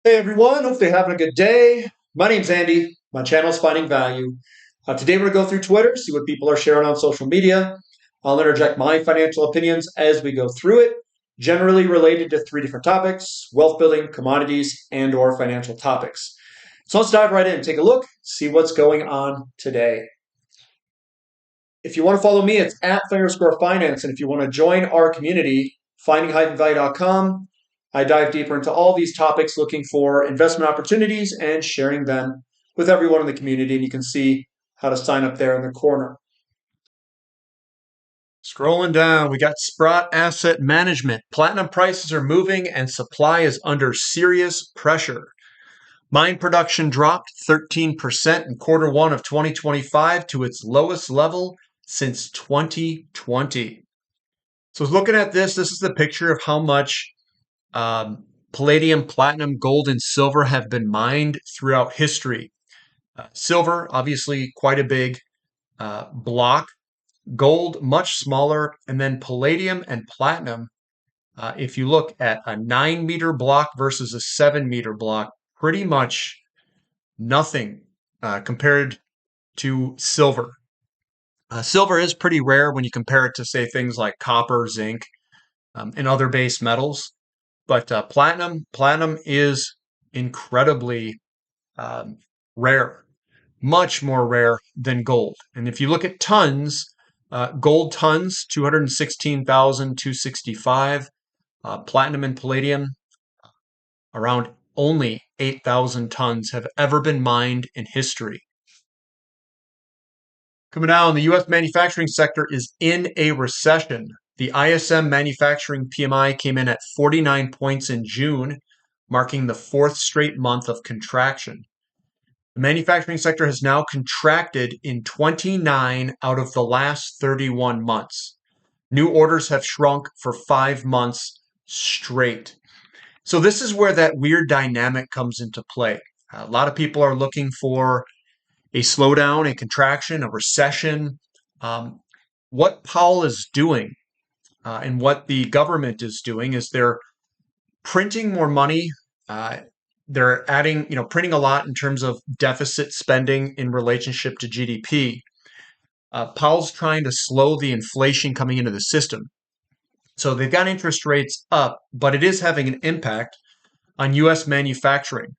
Hey everyone, hopefully you're having a good day. My name's Andy. My channel's Finding Value. Today we're going to go through Twitter, see what people are sharing on social media. I'll interject my financial opinions as we go through it, generally related to three different topics: wealth building, commodities, and or financial topics. So let's dive right in, take a look, see what's going on today. If you want to follow me, it's at @Finance. And if you want to join our community, finding-value.com, I dive deeper into all these topics, looking for investment opportunities and sharing them with everyone in the community. And you can see how to sign up there in the corner. Scrolling down, we got Sprott Asset Management. Platinum prices are moving and supply is under serious pressure. Mine production dropped 13% in quarter one of 2025 to its lowest level since 2020. So looking at this is the picture of how much palladium, platinum, gold, and silver have been mined throughout history. Silver, obviously quite a big block. Gold, much smaller. And then palladium and platinum, if you look at a 9-meter block versus a 7-meter block, pretty much nothing compared to silver. Silver is pretty rare when you compare it to, say, things like copper, zinc, and other base metals. But platinum is incredibly rare, much more rare than gold. And if you look at tons, gold tons, 216,265. Platinum and palladium, around only 8,000 tons have ever been mined in history. Coming down, the U.S. manufacturing sector is in a recession. The ISM manufacturing PMI came in at 49 points in June, marking the fourth straight month of contraction. The manufacturing sector has now contracted in 29 out of the last 31 months. New orders have shrunk for 5 months straight. So this is where that weird dynamic comes into play. A lot of people are looking for a slowdown, a contraction, a recession. What Powell is doing and what the government is doing is they're printing more money. They're adding, printing a lot in terms of deficit spending in relationship to GDP. Powell's trying to slow the inflation coming into the system. So they've got interest rates up, but it is having an impact on U.S. manufacturing.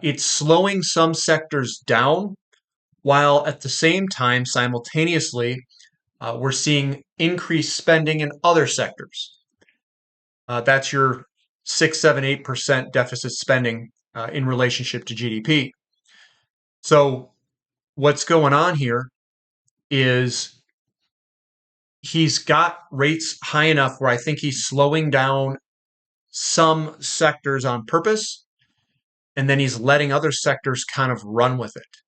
It's slowing some sectors down, while at the same time, simultaneously, we're seeing increased spending in other sectors. That's your 6, 7, 8% deficit spending in relationship to GDP. So what's going on here is he's got rates high enough where I think he's slowing down some sectors on purpose, and then he's letting other sectors kind of run with it.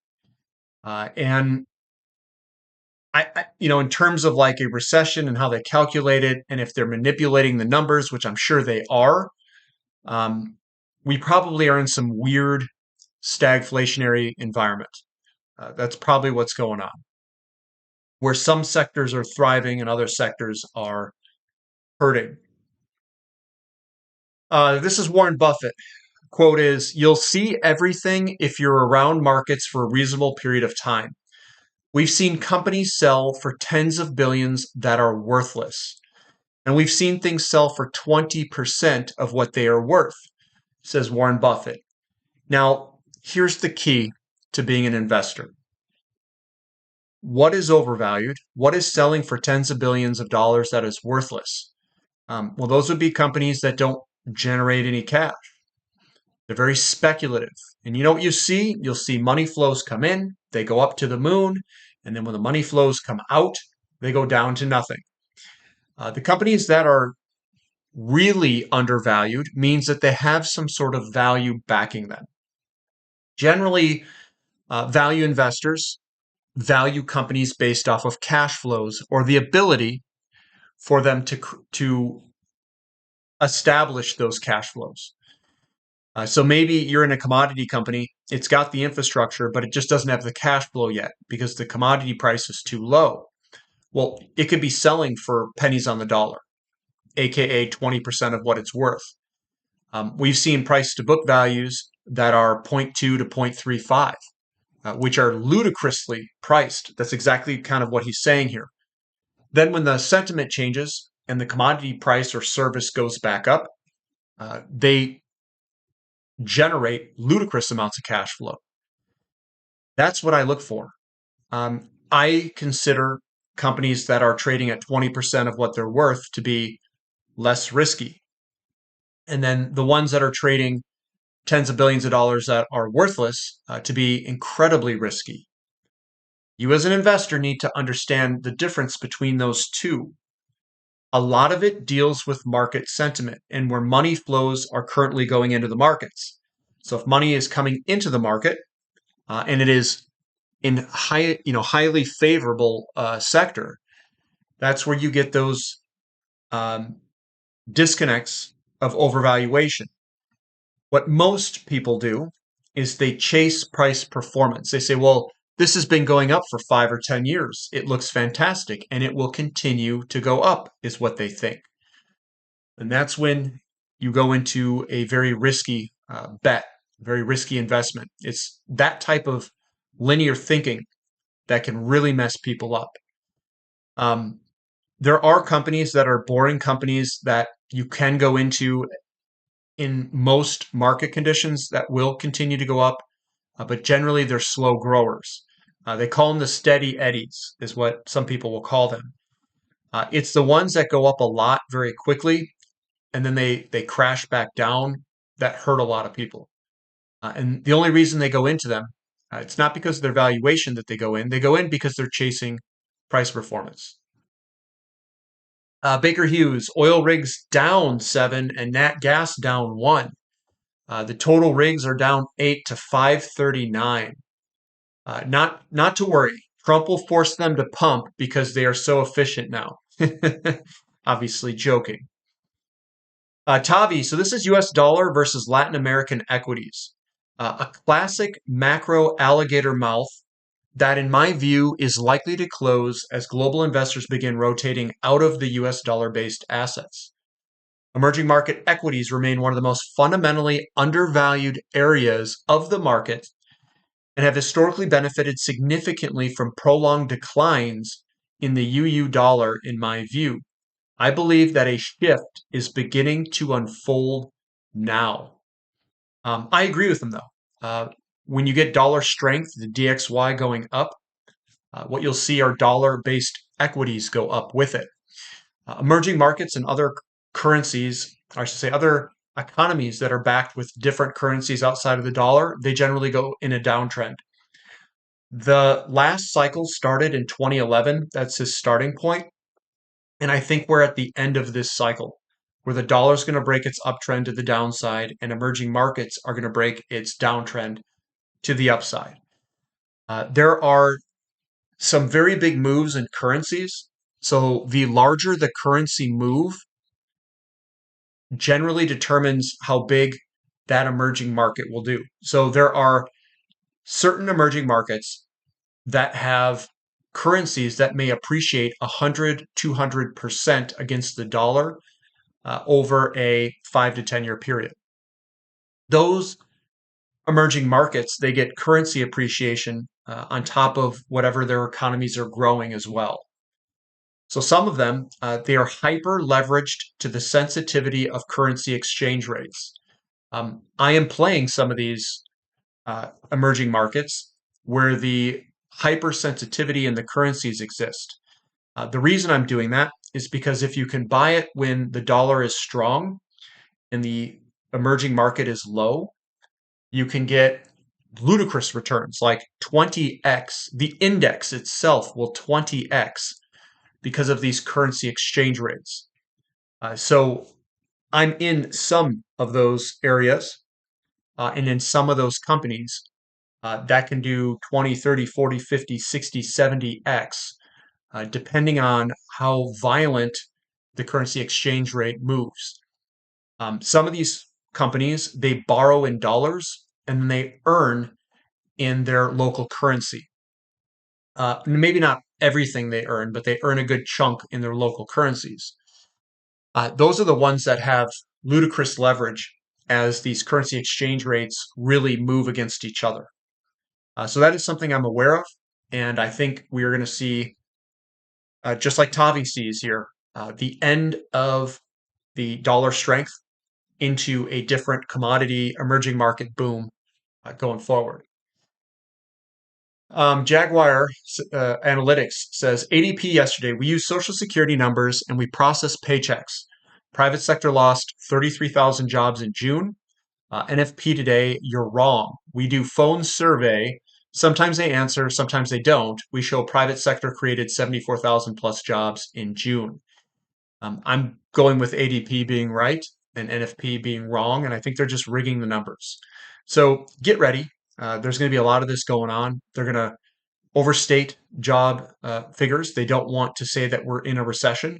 And in terms of like a recession and how they calculate it, and if they're manipulating the numbers, which I'm sure they are, we probably are in some weird stagflationary environment. That's probably what's going on, where some sectors are thriving and other sectors are hurting. This is Warren Buffett. Quote is, "You'll see everything if you're around markets for a reasonable period of time. We've seen companies sell for tens of billions that are worthless. And we've seen things sell for 20% of what they are worth," says Warren Buffett. Now, here's the key to being an investor. What is overvalued? What is selling for tens of billions of dollars that is worthless? Well, those would be companies that don't generate any cash. They're very speculative. And you know what you see? You'll see money flows come in, they go up to the moon, and then when the money flows come out, they go down to nothing. The companies that are really undervalued means that they have some sort of value backing them. Generally, value investors value companies based off of cash flows or the ability for them to establish those cash flows. So maybe you're in a commodity company, it's got the infrastructure, but it just doesn't have the cash flow yet because the commodity price is too low. Well, it could be selling for pennies on the dollar, aka 20% of what it's worth. We've seen price to book values that are zero point 0.2 to 0.35, which are ludicrously priced. That's exactly kind of what he's saying here. Then when the sentiment changes and the commodity price or service goes back up, they generate ludicrous amounts of cash flow. That's what I look for. I consider companies that are trading at 20% of what they're worth to be less risky. And then the ones that are trading tens of billions of dollars that are worthless to be incredibly risky. You as an investor need to understand the difference between those two. A lot of it deals with market sentiment and where money flows are currently going into the markets. So if money is coming into the market and it is in highly favorable sector, that's where you get those um, disconnects of overvaluation. What most people do is they chase price performance. They say, well, this has been going up for 5 or 10 years. It looks fantastic and it will continue to go up, is what they think. And that's when you go into a very risky bet, very risky investment. It's that type of linear thinking that can really mess people up. There are companies that are boring companies that you can go into in most market conditions that will continue to go up, but generally they're slow growers. They call them the steady eddies, is what some people will call them. It's the ones that go up a lot very quickly, and then they crash back down that hurt a lot of people. And the only reason they go into them, it's not because of their valuation that they go in. They go in because they're chasing price performance. Baker Hughes, oil rigs down 7 and nat gas down 1. The total rigs are down 8 to 539. Not to worry. Trump will force them to pump because they are so efficient now. Obviously joking. Tavi, so this is US dollar versus Latin American equities. A classic macro alligator mouth that, in my view, is likely to close as global investors begin rotating out of the US dollar-based assets. Emerging market equities remain one of the most fundamentally undervalued areas of the market and have historically benefited significantly from prolonged declines in the UU dollar, in my view. I believe that a shift is beginning to unfold now. I agree with them, though. When you get dollar strength, the DXY going up, what you'll see are dollar-based equities go up with it. Emerging markets and other currencies, or I should say other economies that are backed with different currencies outside of the dollar, they generally go in a downtrend. The last cycle started in 2011. That's his starting point. And I think we're at the end of this cycle where the dollar is going to break its uptrend to the downside and emerging markets are going to break its downtrend to the upside. There are some very big moves in currencies. So the larger the currency move generally determines how big that emerging market will do. So there are certain emerging markets that have currencies that may appreciate 100, 200% against the dollar over a 5 to 10 year period. Those emerging markets, they get currency appreciation on top of whatever their economies are growing as well. So some of them, they are hyper leveraged to the sensitivity of currency exchange rates. I am playing some of these emerging markets where the hypersensitivity in the currencies exist. The reason I'm doing that is because if you can buy it when the dollar is strong and the emerging market is low, you can get ludicrous returns like 20x. The index itself will 20x because of these currency exchange rates. So I'm in some of those areas and in some of those companies that can do 20, 30, 40, 50, 60, 70x, depending on how violent the currency exchange rate moves. Some of these companies, they borrow in dollars and then they earn in their local currency. Maybe not everything they earn, but they earn a good chunk in their local currencies. Those are the ones that have ludicrous leverage as these currency exchange rates really move against each other. So that is something I'm aware of, and I think we are going to see, just like Tavi sees here, the end of the dollar strength into a different commodity emerging market boom going forward. Jaguar Analytics says ADP yesterday, we used Social Security numbers and we processed paychecks. Private sector lost 33,000 jobs in June. NFP today, you're wrong. We do phone survey. Sometimes they answer, sometimes they don't. We show private sector created 74,000 plus jobs in June. I'm going with ADP being right and NFP being wrong, and I think they're just rigging the numbers. So get ready. There's going to be a lot of this going on. They're going to overstate job figures. They don't want to say that we're in a recession,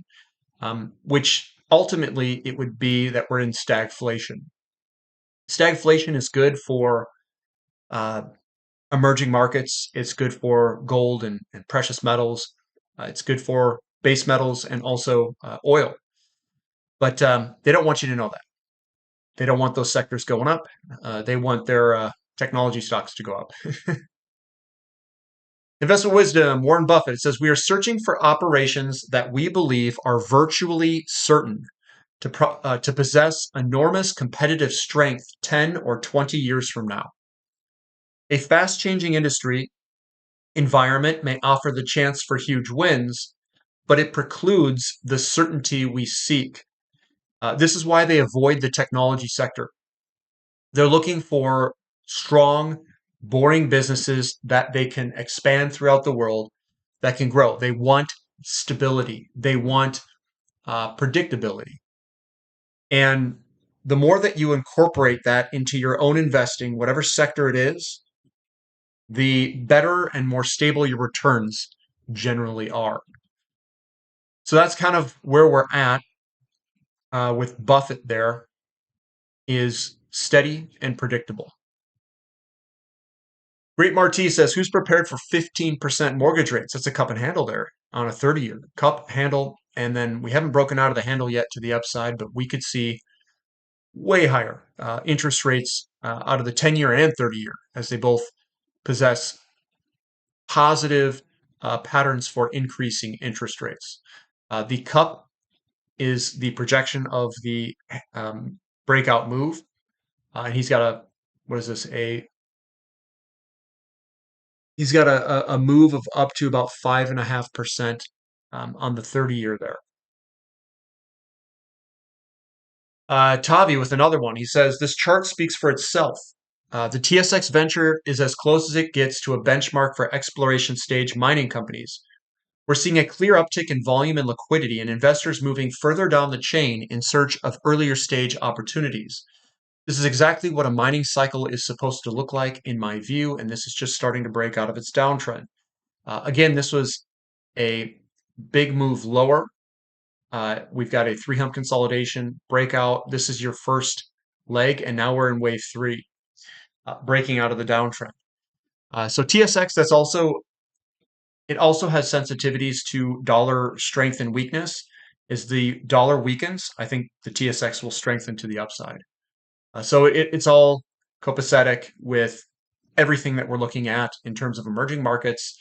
which ultimately it would be that we're in stagflation. Stagflation is good for uh, emerging markets. It's good for gold and precious metals. It's good for base metals and also oil. But they don't want you to know that. They don't want those sectors going up. They want their technology stocks to go up. Investment wisdom, Warren Buffett, it says, we are searching for operations that we believe are virtually certain to possess enormous competitive strength 10 or 20 years from now. A fast-changing industry environment may offer the chance for huge wins, but it precludes the certainty we seek. This is why they avoid the technology sector. They're looking for strong, boring businesses that they can expand throughout the world, that can grow. They want stability. They want predictability. And the more that you incorporate that into your own investing, whatever sector it is, the better and more stable your returns generally are. So that's kind of where we're at with Buffett there, is steady and predictable. Great Marty says, who's prepared for 15% mortgage rates? That's a cup and handle there on a 30-year. Cup, handle, and then we haven't broken out of the handle yet to the upside, but we could see way higher interest rates out of the 10-year and 30-year, as they both possess positive patterns for increasing interest rates. The cup is the projection of the breakout move. And he's got a, what is this? He's got a move of up to about 5.5% on the 30-year there. Tavi with another one. He says, this chart speaks for itself. The TSX Venture is as close as it gets to a benchmark for exploration stage mining companies. We're seeing a clear uptick in volume and liquidity, and investors moving further down the chain in search of earlier stage opportunities. This is exactly what a mining cycle is supposed to look like, in my view, and this is just starting to break out of its downtrend. Again, this was a big move lower. We've got a three-hump consolidation breakout. This is your first leg, and now we're in wave three, breaking out of the downtrend. So TSX, it also has sensitivities to dollar strength and weakness. As the dollar weakens, I think the TSX will strengthen to the upside. So it's all copacetic with everything that we're looking at in terms of emerging markets,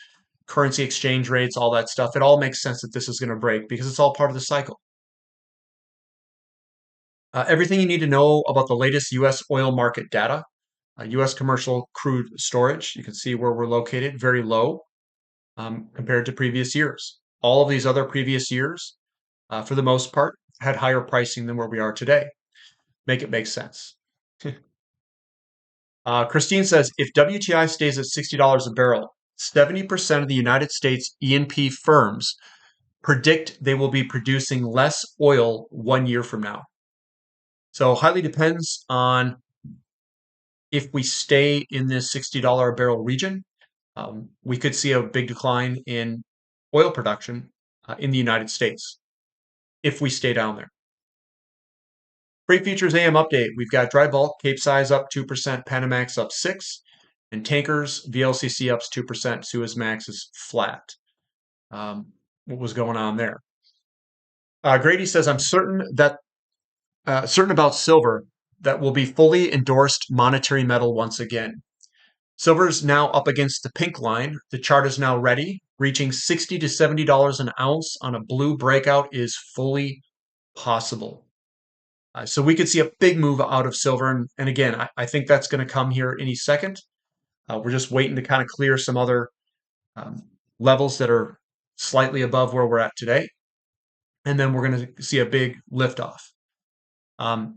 currency exchange rates, all that stuff. It all makes sense that this is going to break because it's all part of the cycle. Everything you need to know about the latest U.S. oil market data. U.S. commercial crude storage, you can see where we're located, very low compared to previous years. All of these other previous years, for the most part, had higher pricing than where we are today. Make it make sense. Christine says, if WTI stays at $60 a barrel, 70% of the United States E&P firms predict they will be producing less oil 1 year from now. So highly depends on if we stay in this $60 a barrel region. We could see a big decline in oil production in the United States if we stay down there. Freight futures AM update. We've got dry bulk, Capesize up 2%, Panamax up 6%, and tankers, VLCC up 2%, Suezmax is flat. What was going on there? Grady says, I'm certain about silver that will be fully endorsed monetary metal once again. Silver is now up against the pink line. The chart is now ready. Reaching $60 to $70 an ounce on a blue breakout is fully possible. So we could see a big move out of silver. And again, I think that's going to come here any second. We're just waiting to kind of clear some other um, levels that are slightly above where we're at today. And then we're going to see a big liftoff.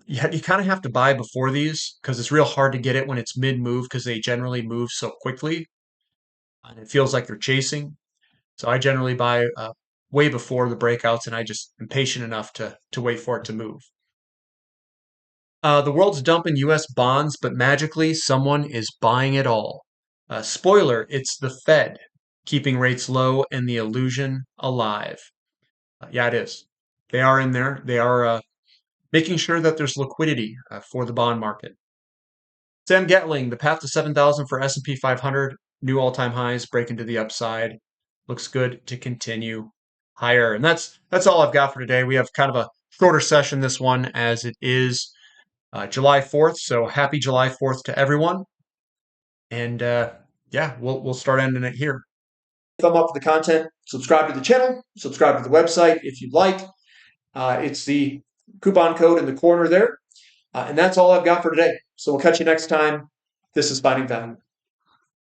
You kind of have to buy before these because it's real hard to get it when it's mid-move because they generally move so quickly. And it feels like they're chasing. So I generally buy way before the breakouts, and I just am patient enough to wait for it to move. The world's dumping U.S. bonds, but magically someone is buying it all. Spoiler, it's the Fed keeping rates low and the illusion alive. Yeah, it is. They are in there. They are making sure that there's liquidity for the bond market. Sam Getling, the path to 7,000 for S&P 500, new all-time highs, breaking to the upside. Looks good to continue higher. And that's all I've got for today. We have kind of a shorter session this one as it is July 4th. So happy July 4th to everyone. And yeah, we'll start ending it here. Thumb up for the content. Subscribe to the channel. Subscribe to the website if you'd like. It's the coupon code in the corner there. And that's all I've got for today. So we'll catch you next time. This is Finding Value.